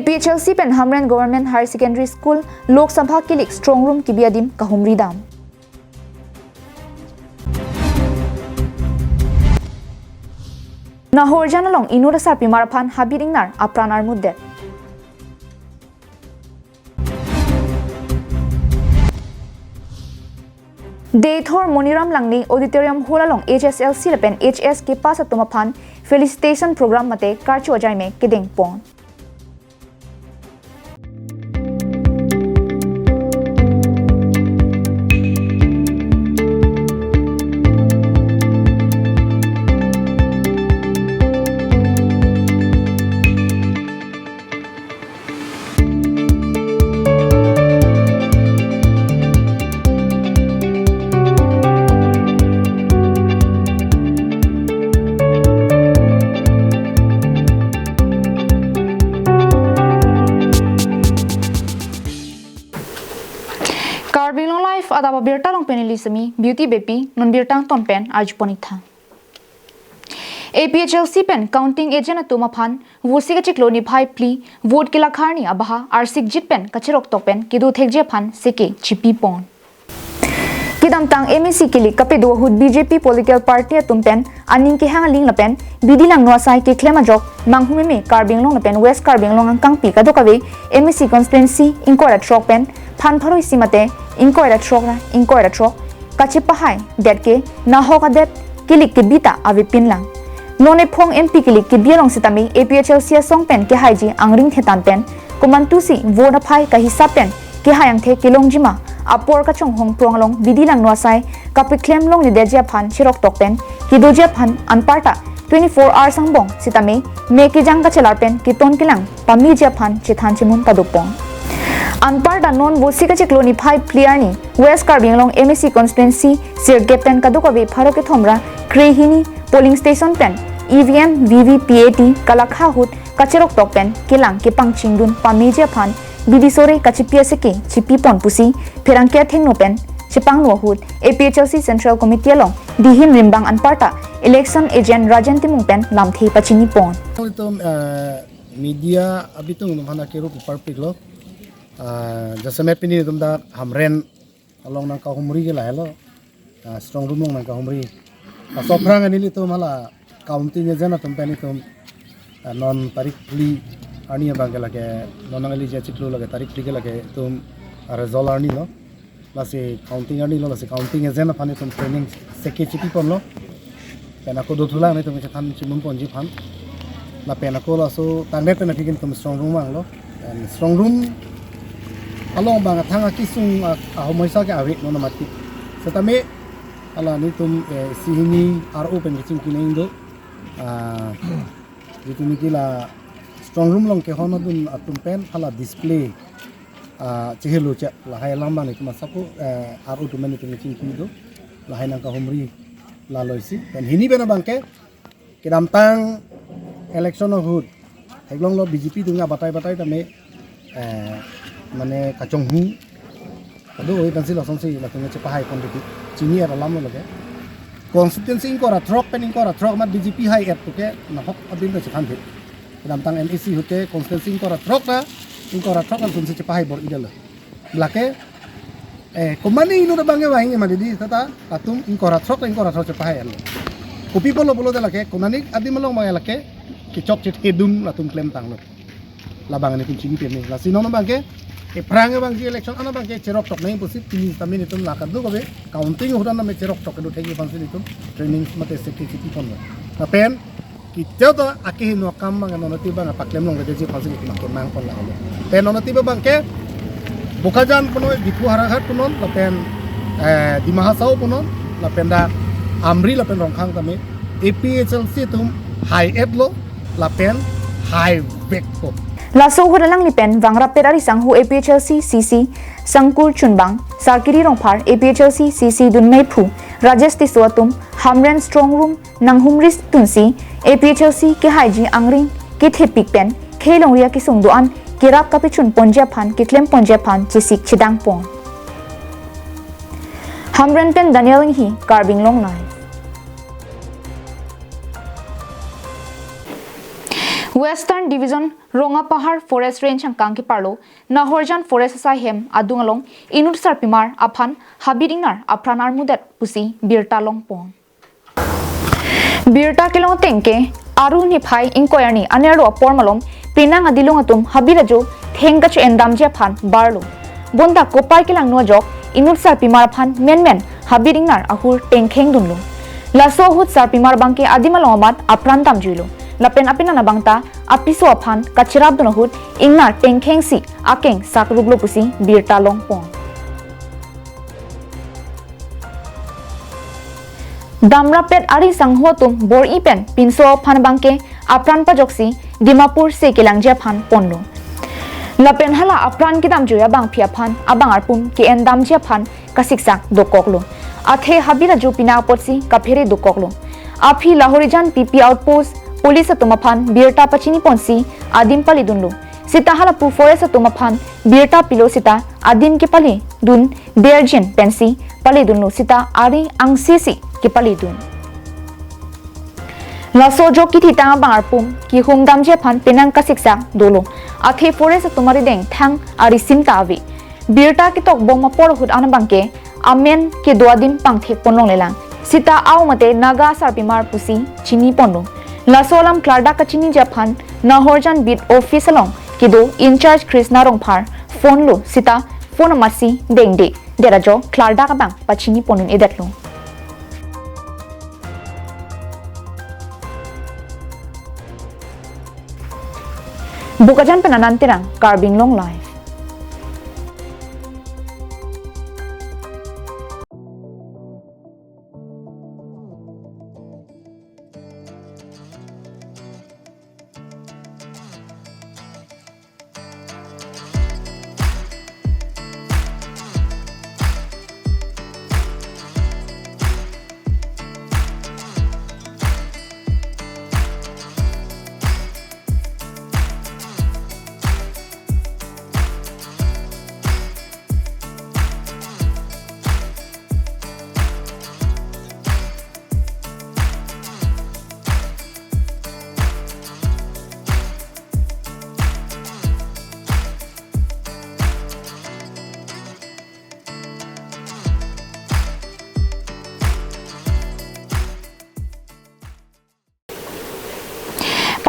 APHLC pen Hamren Government Higher Secondary School Lok Sabha Kilik Strong Room Kibiadim Kahumri Dam. Nahor Janalong Inurasar Pimarapan Habiringnar Apranar Muddet. Daythor Moniram Langni Auditorium Holalong HSLC Lepen HS ke Pasa Tumapan Felicitation Program Mate Karchu Ajaime Keding Pon. KAL Adap Abirta long penelisami beauty baby non birtang ton pen arjuponitha. APHLC pen counting agent atumapan vusiga chikloni phai pli vote kila kharni abaha arsik jit pen kachirok to pen kidu thekje phan seke chipi pon. Kidam tang MEC kili kapedu hud BJP political party atumpen aning ke hangaling lapen bidilang noasai ke klema jok manghumeme Karbing long lapen West Karbing long angkang pi kadokawe MEC constituency inkora trok pen phan pharoi simate inkoira trok kachipa hai det ke na hoka det kilik ke bita ave pinlang none phong MP kilik ke bialong sitami APHLC song pen ke haiji angring thetan pen komantusi voda phai ka hisap pen ke hayang the kilong jima apor ka chong hong pronglong bidilang noasai kapiklem long ni deja phan chirok tok pen kidoja phan anparta 24 hours sangbong sitami meki jang ka chelar pen kiton kilang pami ja phan chithan chimun padupong Anparta non vosika chikloni 5 player ni West Karbing long MEC constituency sir gapen kadukabe pharoke thomra krehini polling station pen EVM VVPAT kalakha hut kachirok tok pen kilang ke pangchingdun pameja phan bidisore kachipia seke chipi pon pusi pherangkya thengno pen chipang no hut APHLC Central Committee long dihim rimbang Anparta election agent Rajantimung pen lamthei pachini pon media abitung numhana kero perfect lo जैसे मैं पिनी तुम दा हमरेन along nang kahumri ke lah lo strong room nang kahumri asofrang ani li to mala counting agent tum pani tum non tarik pli ani bang ke lage non nang li je chiklu lage tarik pli ke lage tum result ani lo lase counting ani lo lase counting agent pani tum training seke chiki pon lo pena ko do thula ni tum che than chimum pon ji phan la pena ko la so tangnet na tikin tum strong room ang lo strong room along bang thanga kisung ahomoisa ke awit no namati setame ala ni tum sihini RO pen kicing kining do jitu nikila strong room long ke hono dun atum pen hala display chehelu cha la hai lamba ni kuma sapu RO tu meni tum kicing kining do la hai nang ka homri la loisi pen hini bena bangke kidam tang election hut heglong lo BJP tunga batai tame mane kacong hu ado oi tansi la sonsi la tunga chepa hai kon diti chini ara lam lo lage constituency inkora trok pen inkora trok ma BJP hai et to ke na hok adin da chhan the dam tang MEC hote constituency inkora trok na inkora trok an sonsi chepa hai bor idel lake komani inu da bange wahinge ma didi tata atum inkora trok chepa hai an kopi bolo da lake komani adi malong ma lake ki chok chet hedum la tum klem tang lo labang ni kunci ni la sinono bangke perang bang election ana bang cerok tok nai posip tini tamin itum la kadu kobe counting hudan na me cerok tok do thegi bang itum training mate security pon na pen ki to aki no kam bang no ti bang paklem long de je phalsi ki mak mang pon la lo pen no ti bang ke bukajan kono dipu harahat konon la pen di mahasau konon la penda amri la pen rongkhang tame APHLC tum high ed lo la pen high back ko Laso hudalang lipen vangra perari sanghu APHLC CC Sangkur Chunbang Sarkiri Rongphar APHLC CC Dunmei Phu Rajesh Tiswatum Hamren Strong Room Nanghumris Tunsi APHLC ke haiji angring ke thepik pen khelong ria ki sungduan kirap kapichun ponja phan ki klem ponja phan chisik chidang pon Hamren pen Daniel hi Karbing long nai Western Division Ronga Pahar Forest Range ang kangki parlo Nahorjan Forest Sahem adungalong inut sarpimar aphan habiringar apranar mudet pusi birta longpon birta kilong tengke aru ni phai inkoyani anerlo pormalom pinang adilong atum habirajo thengkachu endam je phan barlo bonda kopar kilang nojok inut sarpimar phan menmen habiringar ahur tengkheng dunlo laso hut sarpimar bangke adimalongamat apran tamjuilo lapen apina nabangta apiso aphan kachirab donahut ingnar tengkheng si akeng sakruglo pusi birta longpon damrapet ari sanghotum bor ipen pinso phan bangke apran pajoksi dimapur se kelangje phan ponlo lapen hala apran kidam joya bang phia phan abang arpum ke endam je phan kasiksak dokoklo athe habira jo pina potsi kaphere dokoklo aphi lahorijan pp outpost Police tumaphan birta pachini ponsi adim pali dunlu sita halapu forest tumaphan birta pilo sita adim ke pali dun derjin pensi pali dunlu sita ari angsisi ke pali dun laso joki thita bangarpum ki humdam je phan penang ka siksa dolo athe forest tumari deng thang ari simta avi birta ki tok bom mapor hut anabangke amen ke doadim pangthe ponlong lelang sita au mate naga sarpimar pusi chini ponlo Lasolam Klarda Kachini Japan Nahorjan Beat Office along Kido in charge Krishna Rongpar phone lo sita phone masi dengde derajo Klarda kabang pachini ponun edetlo Bukajan penanantirang Carbing Long Life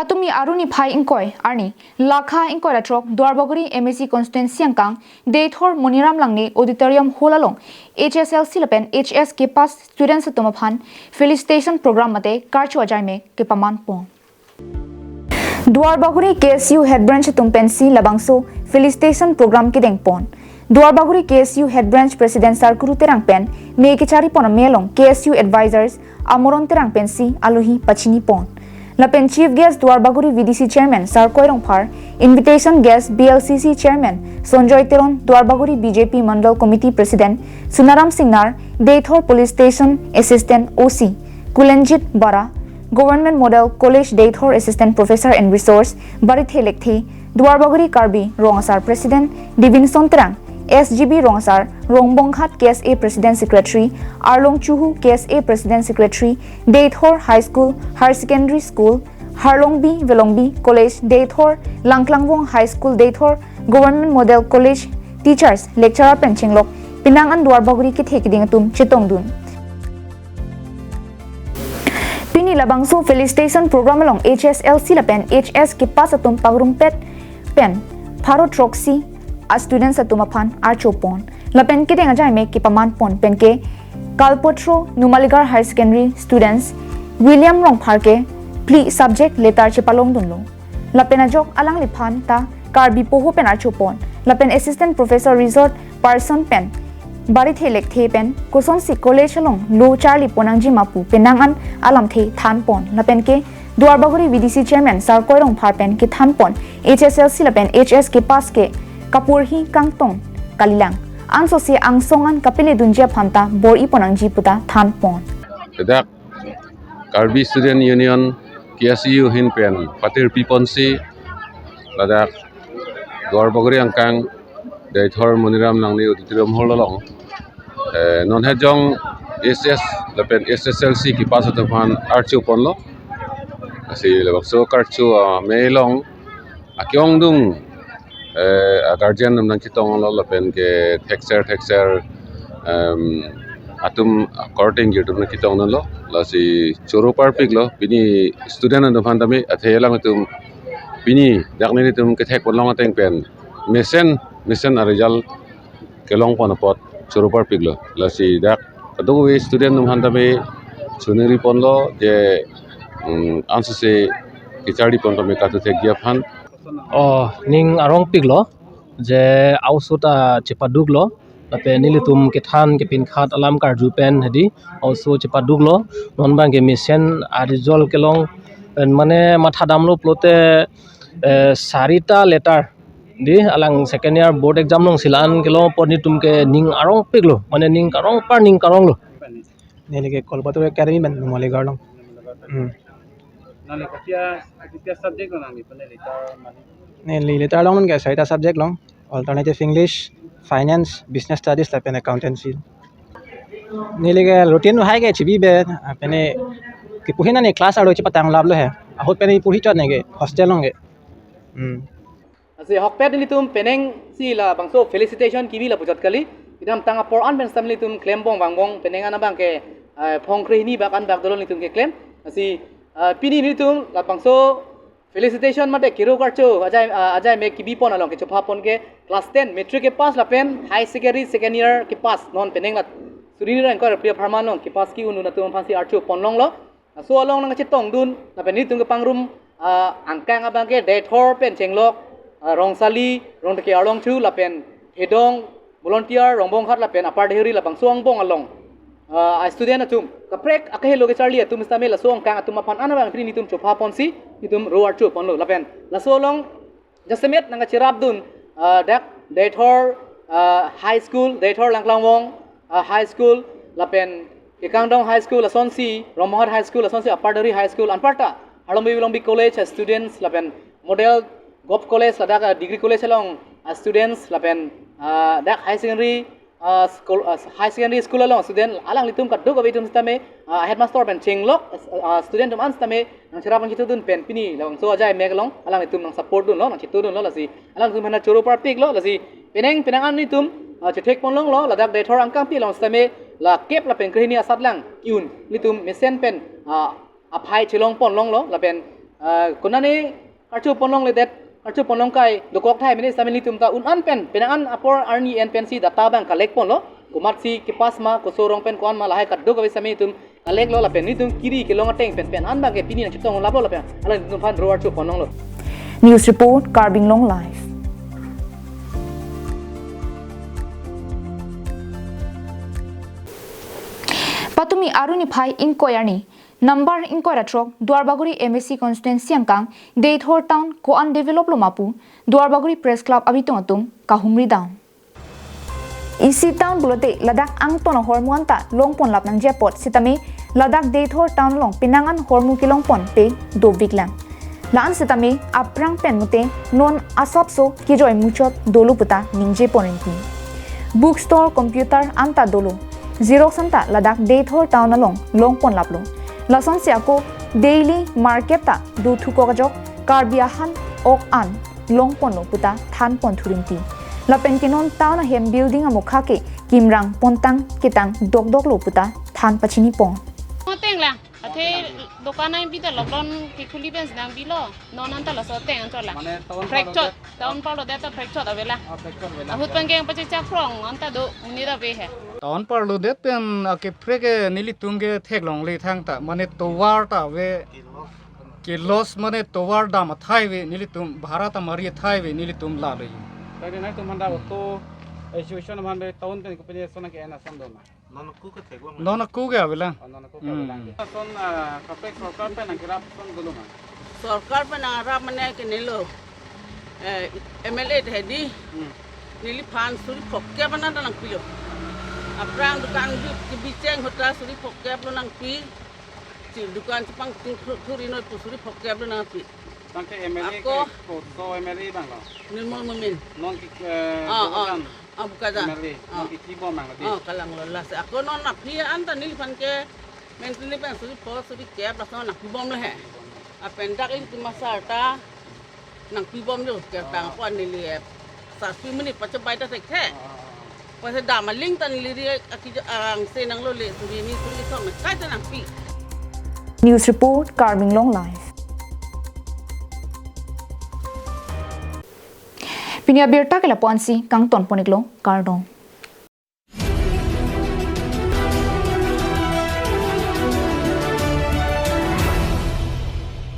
Patumi aruni phai inkoi arni lakha inkoi latrok Dwarbaguri MSC constituency angkang Deithor Moniram langni auditorium hall along HSLC lapen HS ke pas students tumaphan felicitation program mate karchu ajai me ke paman pon Dwarbaguri KSU head branch tumpensi labangso felicitation program ki dengpon Dwarbaguri KSU head branch president Sarkuru terang pen me ke chari pon melong KSU advisors amoron terang pensi alohi pachini pon Lapen Chief Guest Dwarbaguri VDC Chairman Sar Koirong Par, Invitation Guest BLCC Chairman Sonjoy Teron Dwarbaguri BJP Mandal Committee President Sunaram Singnar, Deithor Police Station Assistant OC Kulenjit Bara, Government Model College Deithor Assistant Professor and Resource Barithe Lekthi, Dwarbaguri Karbi Rongasar President Divinson Terang, SGB Rongsar, Rongbongkhat KSA President Secretary, Arlong Chuhu KSA President Secretary, Deithor High School, Higher Secondary School, Harlongbi Velongbi College, Deithor, Langklangwong High School, Deithor, Government Model College, Teachers, Lecturer Penchinglok, Pinangan Dwarbaguri ki thekiding atum Chitongdun. Pini labangso felicitation program along HSLC lapen HS ki pas atum pagrumpet pen Pharo Troxy a students atumaphan archopon lapen ke denga jai me ki paman pon pen ke kalpotro numaligar high secondary students William Rongphar ke pli subject letter chepalong dunlo lapen ajok alang liphan ta karbi poho pen archopon lapen assistant professor resort person pen bari thelek the pen koson si college along lo charli ponangji mapu penangan alam the than pon lapen ke Dwarbaguri VDC chairman Sar Koirong Phar pen ke than pon HSLC lapen HS ke pas ke Kapurhi Kangtong Kalilang Anso si angsongan kapile dunjia phanta bor iponangji puta than pon Dak Karbi Student Union KSU hin pen patir piponsi ladak Dwarbaguri angkang Deithor Moniram langni auditorium hall along non hejong SS lapen SSLC ki pasataphan archu ponlo si lebak so karchu melong akyong dung guardian nam nang kitong lo lapen ke texture atum according gitu na kitong lo la si choro parpik lo bini student an phan tami athelang tum bini dakni tum ke thek long ateng pen mission a result ke long pon pot choro parpik lo la si dak adu student nam phan tami suniri pon lo je answer se kichari pon tami ka thek dia phan ning arong pik lo je ausuta chipaduk lo tape nilitum ke than ke pin khat alam kar ju pen hedi also chipaduk lo non bang ke mission arizol ke long mane matha dam lo plote sarita letter di alang second year board exam long silan ke lo poni tum ke ning arong pik lo mane ning karong lo nele ke kolbatu academy ban mole garlong nale katia subject lang ni paneli ta mali nele letter long ke saita subject long alternative english finance business studies la pen accountancy nele ke routine hai ke chibi be apene ki puhina ne class aro chi patang lab lo he ahot pen puhi chot ne ke hostel long ke asi hokpet ni tum peneng si la bangso felicitation kibi la pujat kali idam tanga por an ben samli tum claim bong bangbong peneng ana bang ke phongkre ni bak an bak dolon ni tum ke claim asi pini ni tum la bangso felicitation mate kiro karcho ajai me kibi pon along ke chopha pon ke class 10 metric ke pass la pen high secondary second year ke pass non peneng la surini ran ko priya pharman long ke pass ki unu na tum phansi archu pon long lo so along nang chitong dun la pen ni tum ke pangrum angkang abang ke dethor pen chenglok rongsali rong ke along chu la pen hedong volunteer rongbong khat la pen apar dehuri la bang suang bong along student atum ka prek akahe loge charlie atum stame la suang kang atum aphan anabang pri nitum chopha ponsi nitum roar chu pon lo la pen la so long jasemet nang chirap dun dak dethor high school dethor langlangwong high school la pen Ikangdong High School Asonsi, Romohat High School Asonsi, Apartari High School, Anparta, Halombi College students, lapen model Gop College, ladak degree college along students, lapen dak high secondary school along student, alang litum kaduk abitum stame headmaster pen chenglok student tum anstame nang chirapan kitu dun pen pini long so ajai megalong alang litum nang support dun lo nang chitu dun lo lasi alang tum hana choro parpik lo lasi penang an nitum chethek pon long lo ladak dethor angkang pi long stame la kep la pen krihni asat lang yun litum mesen pen aphai chilong pon long lo la pen konani karchu pon long le det karchu pon long kai dokok thai mini samin litum ta un an pen penang apor arni en pen si data bank collect pon lo kumat si ke pas ma ko sorong pen kon ma la hai kat dok awi sami tum collect lo la pen litum kiri ke long ateng pen an bang ke pini na chitong lap lo la pen ala litum phan roar chu pon long lo News report Carbing Long Live. Patumi Aruni Phai Inquiry number inquiry trok Duarbaguri MSC constituency angkang Deithor town ko undevelop lomapu Duarbaguri press club abitung atum kahumri down EC town bulote Ladakh ang tono hormuan ta longpon lap nang japot sitame Ladakh Deithor town long pinangan hormu kilongpon pe do biglang laan sitame aprang pen mute non asapso kijoy muchot dolu puta ningje ponenti bookstore computer anta dolu Xerox anta Ladakh Deithor town along longpon laplo lason siako daily market ta du thuko gajok karbiahan ok an longpon lo puta than pon thurinti la pentinon town hem building amokha ke kimrang pontang kitang dok lo puta than pachini pon teng la athe dokan ai bida lockdown ki khuli ben nang bilo nonan ta la so teng an la fracture town pa lo data fracture avela ahut pangeng pachi chak prong anta do ni da ve he ton par lo det pen ke freke nili tumge thek long le thang ta mane towar ta we ke loss mane towar da ma thai we nili tum bharata mari thai we nili tum la le dai nai tum handa to situation mande town pen ko pe sona ke na sam do na non ku ge avela son kapek sorkar pen angirap son dulu ma सरकार पे नाराब मने के नीलो MLA Heidi नीली फान सुरी फोक्के बना नंग पियो अपरांग दुकान भी बिचेंग होता सुरी फोक्के बना नंग पी दुकान चिपंग सुरी नो सुरी फोक्के बना नंग P tangke MLA ko so MLA bang lo निर्मल Mumin non ki bukan dah non ki kibom bang lo kalang lolas aku non nak pia anta नीली फान के मेंटली पे सुरी फोर सुरी कैप रखो nak bom le he pendak ini masarta nang pibom jo ke tang pon ni le sa 3 minit pa cabai ta tek the pa se da maling tan li ri aki ang se nang lo le tu ni tu ni som ka ta nang pi News report Carming Long Live. Pinia Abirta ke lapuan si kang ton poniklo Cardong.